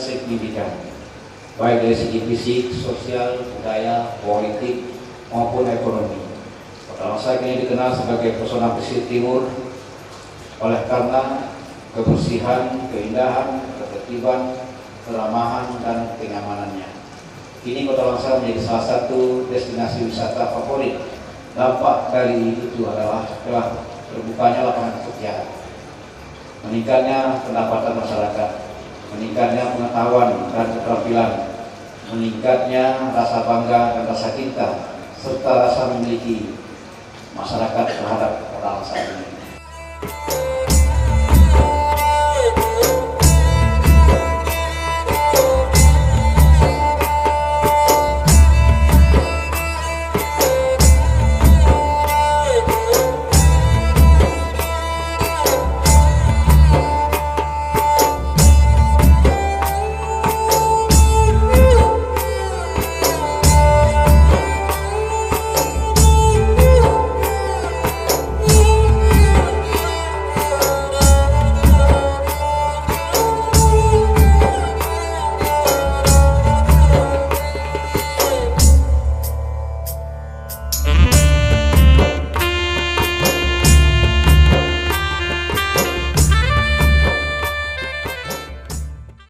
signifikan, baik dari segi fisik, sosial, budaya, politik, maupun ekonomi. Kota Langsa ini dikenal sebagai pesona pesisir timur oleh karena kebersihan, keindahan, ketertiban, keramahan, dan kenyamanannya. Kini Kota Langsa menjadi salah satu destinasi wisata favorit. Dampak dari itu adalah telah terbukanya lapangan pekerjaan, meningkatnya pendapatan masyarakat, meningkatnya pengetahuan dan keterampilan, meningkatnya rasa bangga dan rasa cinta, serta rasa memiliki masyarakat terhadap Kota Langsa ini.